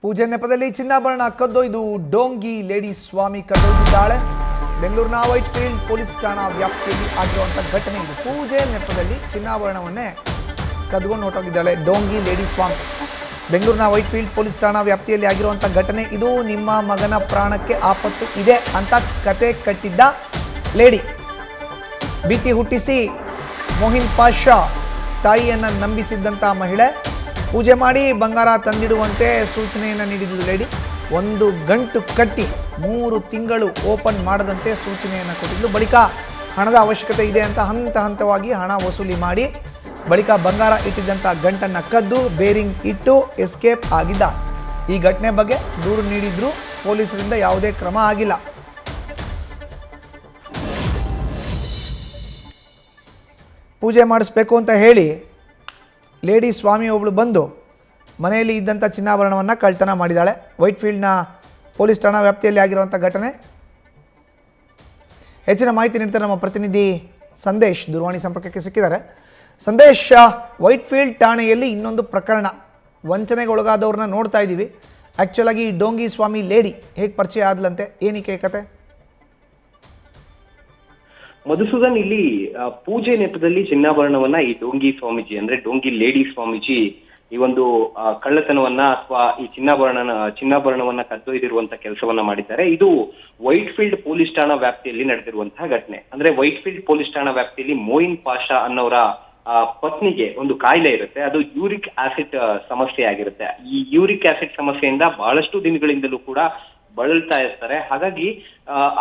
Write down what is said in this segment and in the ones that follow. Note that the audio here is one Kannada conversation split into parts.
ಪೂಜೆ ನೆಪದಲ್ಲಿ ಚಿನ್ನಾಭರಣ ಕದ್ದೊಯ್ದು ಡೋಂಗಿ ಲೇಡಿ ಸ್ವಾಮಿ ಕದ್ದೊಯ್ದಿದ್ದಾಳೆ. ಬೆಂಗಳೂರಿನ ವೈಟ್ ಫೀಲ್ಡ್ ಪೊಲೀಸ್ ಠಾಣಾ ವ್ಯಾಪ್ತಿಯಲ್ಲಿ ಆಗಿರುವಂಥ ಘಟನೆ ಇದು. ಪೂಜೆ ನೆಪದಲ್ಲಿ ಚಿನ್ನಾಭರಣವನ್ನೇ ಕದ್ಕೊಂಡು ಹೊರಟೋಗಿದ್ದಾಳೆ ಡೋಂಗಿ ಲೇಡಿ ಸ್ವಾಮಿ. ಬೆಂಗಳೂರಿನ ವೈಟ್ ಫೀಲ್ಡ್ ಪೊಲೀಸ್ ಠಾಣಾ ವ್ಯಾಪ್ತಿಯಲ್ಲಿ ಆಗಿರುವಂಥ ಘಟನೆ ಇದು. ನಿಮ್ಮ ಮಗನ ಪ್ರಾಣಕ್ಕೆ ಆಪತ್ತು ಇದೆ ಅಂತ ಕತೆ ಕಟ್ಟಿದ್ದ ಲೇಡಿ ಭೀತಿ ಹುಟ್ಟಿಸಿ ಮೊಹಿನ್ ಪಾಷಾ ತಾಯಿಯನ್ನು ನಂಬಿಸಿದ್ದಂಥ ಮಹಿಳೆ ಪೂಜೆ ಮಾಡಿ ಬಂಗಾರ ತಂದಿಡುವಂತೆ ಸೂಚನೆಯನ್ನು ನೀಡಿದ್ದು ಲೇಡಿ. 1 ಗಂಟು ಕಟ್ಟಿ 3 ತಿಂಗಳು ಓಪನ್ ಮಾಡದಂತೆ ಸೂಚನೆಯನ್ನು ಕೊಟ್ಟಿದ್ದು. ಬಳಿಕ ಹಣದ ಅವಶ್ಯಕತೆ ಇದೆ ಅಂತ ಹಂತವಾಗಿ ಹಣ ವಸೂಲಿ ಮಾಡಿ ಬಳಿಕ ಬಂಗಾರ ಇಟ್ಟಿದ್ದಂಥ ಗಂಟನ್ನು ಕದ್ದು ಬೇರಿಂಗ್ ಇಟ್ಟು ಎಸ್ಕೇಪ್ ಆಗಿದ್ದ. ಈ ಘಟನೆ ಬಗ್ಗೆ ದೂರು ನೀಡಿದ್ರು, ಪೊಲೀಸರಿಂದ ಯಾವುದೇ ಕ್ರಮ ಆಗಿಲ್ಲ. ಪೂಜೆ ಮಾಡಿಸ್ಬೇಕು ಅಂತ ಹೇಳಿ ಲೇಡಿ ಸ್ವಾಮಿ ಒಬ್ಬಳು ಬಂದು ಮನೆಯಲ್ಲಿ ಇದ್ದಂಥ ಚಿನ್ನಾಭರಣವನ್ನು ಕಳ್ತನ ಮಾಡಿದ್ದಾಳೆ. ವೈಟ್ ಫೀಲ್ಡ್ನ ಪೊಲೀಸ್ ಠಾಣಾ ವ್ಯಾಪ್ತಿಯಲ್ಲಿ ಆಗಿರುವಂಥ ಘಟನೆ. ಹೆಚ್ಚಿನ ಮಾಹಿತಿ ನೀಡ್ತಾರೆ ನಮ್ಮ ಪ್ರತಿನಿಧಿ ಸಂದೇಶ್, ದೂರವಾಣಿ ಸಂಪರ್ಕಕ್ಕೆ ಸಿಕ್ಕಿದ್ದಾರೆ. ಸಂದೇಶ್, ವೈಟ್ ಫೀಲ್ಡ್ ಠಾಣೆಯಲ್ಲಿ ಇನ್ನೊಂದು ಪ್ರಕರಣ, ವಂಚನೆಗೆ ಒಳಗಾದವ್ರನ್ನ ನೋಡ್ತಾ ಇದ್ದೀವಿ. ಆ್ಯಕ್ಚುಲಾಗಿ ಈ ಡೋಂಗಿ ಸ್ವಾಮಿ ಲೇಡಿ ಹೇಗೆ ಪರಿಚಯ ಆದ್ಲಂತೆ, ಏನಕ್ಕೆ ಕತೆ? ಮಧುಸೂದನ್, ಇಲ್ಲಿ ಪೂಜೆ ನೆಪದಲ್ಲಿ ಚಿನ್ನಾಭರಣವನ್ನ ಈ ಡೋಂಗಿ ಸ್ವಾಮೀಜಿ ಅಂದ್ರೆ ಡೋಂಗಿ ಲೇಡಿ ಸ್ವಾಮೀಜಿ ಈ ಒಂದು ಕಳ್ಳತನವನ್ನ ಅಥವಾ ಈ ಚಿನ್ನಾಭರಣವನ್ನ ಕದ್ದೊಯ್ದಿರುವಂತಹ ಕೆಲಸವನ್ನ ಮಾಡಿದ್ದಾರೆ. ಇದು ವೈಟ್ ಫೀಲ್ಡ್ ಪೊಲೀಸ್ ಠಾಣಾ ವ್ಯಾಪ್ತಿಯಲ್ಲಿ ನಡೆದಿರುವಂತಹ ಘಟನೆ. ಅಂದ್ರೆ ವೈಟ್ ಫೀಲ್ಡ್ ಪೊಲೀಸ್ ಠಾಣಾ ವ್ಯಾಪ್ತಿಯಲ್ಲಿ ಮೊಯಿನ್ ಪಾಷಾ ಅನ್ನೋರ ಪತ್ನಿಗೆ ಒಂದು ಕಾಯಿಲೆ ಇರುತ್ತೆ. ಅದು ಯೂರಿಕ್ ಆಸಿಡ್ ಸಮಸ್ಯೆ ಆಗಿರುತ್ತೆ. ಈ ಯೂರಿಕ್ ಆಸಿಡ್ ಸಮಸ್ಯೆಯಿಂದ ಬಹಳಷ್ಟು ದಿನಗಳಿಂದಲೂ ಕೂಡ ಬಳಲ್ತಾ ಇರ್ತಾರೆ. ಹಾಗಾಗಿ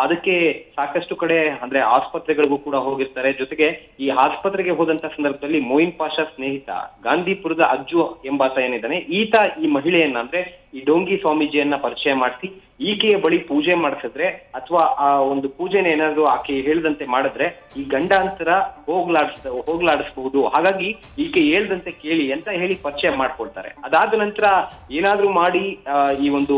ಅದಕ್ಕೆ ಸಾಕಷ್ಟು ಕಡೆ ಅಂದ್ರೆ ಆಸ್ಪತ್ರೆಗಳಿಗೂ ಕೂಡ ಹೋಗಿರ್ತಾರೆ. ಜೊತೆಗೆ ಈ ಆಸ್ಪತ್ರೆಗೆ ಹೋದಂತ ಸಂದರ್ಭದಲ್ಲಿ ಮೊಯಿನ್ ಪಾಷಾ ಸ್ನೇಹಿತ ಗಾಂಧಿಪುರದ ಅಜ್ಜು ಎಂಬಾತ ಏನಿದ್ದಾನೆ, ಈತ ಈ ಮಹಿಳೆಯನ್ನ ಅಂದ್ರೆ ಈ ಡೋಂಗಿ ಸ್ವಾಮೀಜಿಯನ್ನ ಪರಿಚಯ ಮಾಡಿಸಿ ಈಕೆಯ ಬಳಿ ಪೂಜೆ ಮಾಡಿಸಿದ್ರೆ ಅಥವಾ ಆ ಒಂದು ಪೂಜೆನ ಏನಾದ್ರು ಆಕೆ ಹೇಳಿದಂತೆ ಮಾಡಿದ್ರೆ ಈ ಗಂಡಾಂತರ ಹೋಗ್ಲಾಡಿಸಬಹುದು, ಹಾಗಾಗಿ ಈಕೆ ಹೇಳ್ದಂತೆ ಕೇಳಿ ಅಂತ ಹೇಳಿ ಪರಿಚಯ ಮಾಡ್ಕೊಳ್ತಾರೆ. ಅದಾದ ನಂತರ ಏನಾದ್ರೂ ಮಾಡಿ ಈ ಒಂದು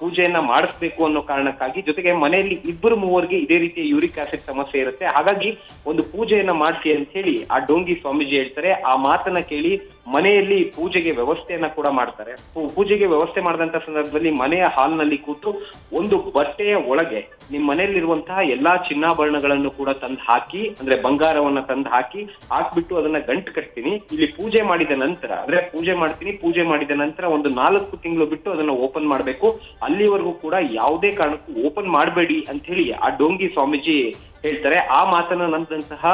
ಪೂಜೆಯನ್ನ ಮಾಡಿಸ್ಬೇಕು ಅನ್ನೋ ಕಾರಣಕ್ಕಾಗಿ, ಜೊತೆಗೆ ಮನೆಯಲ್ಲಿ 2-3 ಇದೇ ರೀತಿಯ ಯೂರಿಕ್ ಆಸಿಡ್ ಸಮಸ್ಯೆ ಇರುತ್ತೆ. ಹಾಗಾಗಿ ಒಂದು ಪೂಜೆಯನ್ನ ಮಾಡಿಸಿ ಅಂತ ಹೇಳಿ ಆ ಡೋಂಗಿ ಸ್ವಾಮೀಜಿ ಹೇಳ್ತಾರೆ. ಆ ಮಾತನ್ನ ಕೇಳಿ ಮನೆಯಲ್ಲಿ ಪೂಜೆಗೆ ವ್ಯವಸ್ಥೆಯನ್ನ ಕೂಡ ಮಾಡ್ತಾರೆ. ಪೂಜೆಗೆ ವ್ಯವಸ್ಥೆ ಮಾಡಿದಂತ ಸಂದರ್ಭದಲ್ಲಿ ಮನೆಯ ಹಾಲ್ನಲ್ಲಿ ಕೂತು ಒಂದು ಬಟ್ಟೆಯ ಒಳಗೆ ನಿಮ್ ಮನೆಯಲ್ಲಿರುವಂತಹ ಎಲ್ಲಾ ಚಿನ್ನಾಭರಣಗಳನ್ನು ಕೂಡ ತಂದು ಹಾಕಿ, ಅಂದ್ರೆ ಬಂಗಾರವನ್ನ ತಂದು ಹಾಕ್ಬಿಟ್ಟು ಅದನ್ನ ಗಂಟು ಕಟ್ತೀನಿ, ಇಲ್ಲಿ ಪೂಜೆ ಮಾಡಿದ ನಂತರ ಅಂದ್ರೆ ಪೂಜೆ ಮಾಡಿದ ನಂತರ ಒಂದು 4 ತಿಂಗಳು ಬಿಟ್ಟು ಅದನ್ನ ಓಪನ್ ಮಾಡ್ಬೇಕು, ಅಲ್ಲಿವರೆಗೂ ಕೂಡ ಯಾವುದೇ ಕಾರಣಕ್ಕೂ ಓಪನ್ ಮಾಡಬೇಡಿ ಅಂತ ಹೇಳಿ ಆ ಡೋಂಗಿ ಸ್ವಾಮೀಜಿ ಹೇಳ್ತಾರೆ. ಆ ಮಾತನ್ನ ನಂದಂತಹ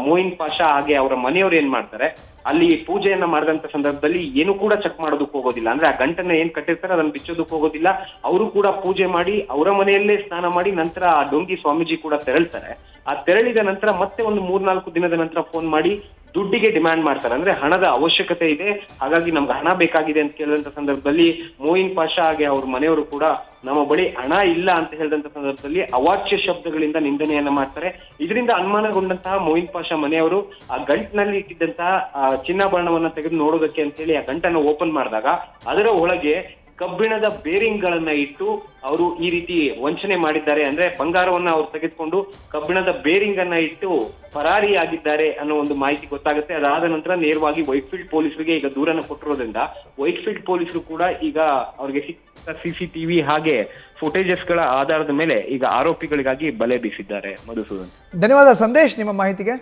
ಮೊಯಿನ್ ಪಾಷಾ ಹಾಗೆ ಅವರ ಮನೆಯವರು ಏನ್ ಮಾಡ್ತಾರೆ, ಅಲ್ಲಿ ಪೂಜೆಯನ್ನ ಮಾಡಿದಂತ ಸಂದರ್ಭದಲ್ಲಿ ಏನು ಕೂಡ ಚೆಕ್ ಮಾಡೋದಕ್ಕೆ ಹೋಗೋದಿಲ್ಲ. ಅಂದ್ರೆ ಆ ಗಂಟನ್ನ ಏನ್ ಕಟ್ಟಿರ್ತಾರೆ ಅದನ್ನ ಬಿಚ್ಚೋದಕ್ಕೆ ಹೋಗೋದಿಲ್ಲ. ಅವರು ಕೂಡ ಪೂಜೆ ಮಾಡಿ ಅವರ ಮನೆಯಲ್ಲೇ ಸ್ನಾನ ಮಾಡಿ ನಂತರ ಆ ಡೋಂಗಿ ಸ್ವಾಮೀಜಿ ಕೂಡ ತೆರಳ್ತಾರೆ. ಆ ತೆರಳಿದ ನಂತರ ಮತ್ತೆ ಒಂದು 3-4 ದಿನದ ನಂತರ ಫೋನ್ ಮಾಡಿ ದುಡ್ಡಿಗೆ ಡಿಮ್ಯಾಂಡ್ ಮಾಡ್ತಾರೆ. ಅಂದ್ರೆ ಹಣದ ಅವಶ್ಯಕತೆ ಇದೆ, ಹಾಗಾಗಿ ನಮ್ಗೆ ಹಣ ಬೇಕಾಗಿದೆ ಅಂತ ಕೇಳಿದಂತ ಸಂದರ್ಭದಲ್ಲಿ ಮೊಯಿನ್ ಪಾಷಾ ಹಾಗೆ ಅವ್ರ ಮನೆಯವರು ಕೂಡ ನಮ್ಮ ಬಳಿ ಹಣ ಇಲ್ಲ ಅಂತ ಹೇಳಿದಂತ ಸಂದರ್ಭದಲ್ಲಿ ಅವಾಚ್ಯ ಶಬ್ದಗಳಿಂದ ನಿಂದನೆಯನ್ನ ಮಾಡ್ತಾರೆ. ಇದರಿಂದ ಅನುಮಾನಗೊಂಡಂತಹ ಮೊಯಿನ್ ಪಾಷಾ ಮನೆಯವರು ಆ ಗಂಟಿನಲ್ಲಿ ಇಟ್ಟಿದ್ದಂತಹ ಚಿನ್ನಾಭರಣವನ್ನ ತೆಗೆದು ನೋಡೋದಕ್ಕೆ ಅಂತ ಹೇಳಿ ಆ ಗಂಟನ್ನು ಓಪನ್ ಮಾಡಿದಾಗ ಅದರ ಒಳಗೆ ಕಬ್ಬಿಣದ ಬೇರಿಂಗ್ ಗಳನ್ನ ಇಟ್ಟು ಅವರು ಈ ರೀತಿ ವಂಚನೆ ಮಾಡಿದ್ದಾರೆ. ಅಂದ್ರೆ ಬಂಗಾರವನ್ನ ಅವ್ರು ತೆಗೆದುಕೊಂಡು ಕಬ್ಬಿಣದ ಬೇರಿಂಗ್ ಅನ್ನ ಇಟ್ಟು ಪರಾರಿಯಾಗಿದ್ದಾರೆ ಅನ್ನೋ ಒಂದು ಮಾಹಿತಿ ಗೊತ್ತಾಗುತ್ತೆ. ಅದಾದ ನಂತರ ನೇರವಾಗಿ ವೈಟ್ ಫೀಲ್ಡ್ ಪೊಲೀಸರಿಗೆ ಈಗ ದೂರನ್ನ ಕೊಟ್ಟಿರೋದ್ರಿಂದ ವೈಟ್ ಫೀಲ್ಡ್ ಪೊಲೀಸರು ಕೂಡ ಈಗ ಅವ್ರಿಗೆ ಸಿಕ್ಕ CCTV ಹಾಗೆ ಫುಟೇಜಸ್ ಗಳ ಆಧಾರದ ಮೇಲೆ ಈಗ ಆರೋಪಿಗಳಿಗಾಗಿ ಬಲೆ ಬೀಸಿದ್ದಾರೆ. ಮಧುಸೂದನ್, ಧನ್ಯವಾದ ಸಂದೇಶ್ ನಿಮ್ಮ ಮಾಹಿತಿಗೆ.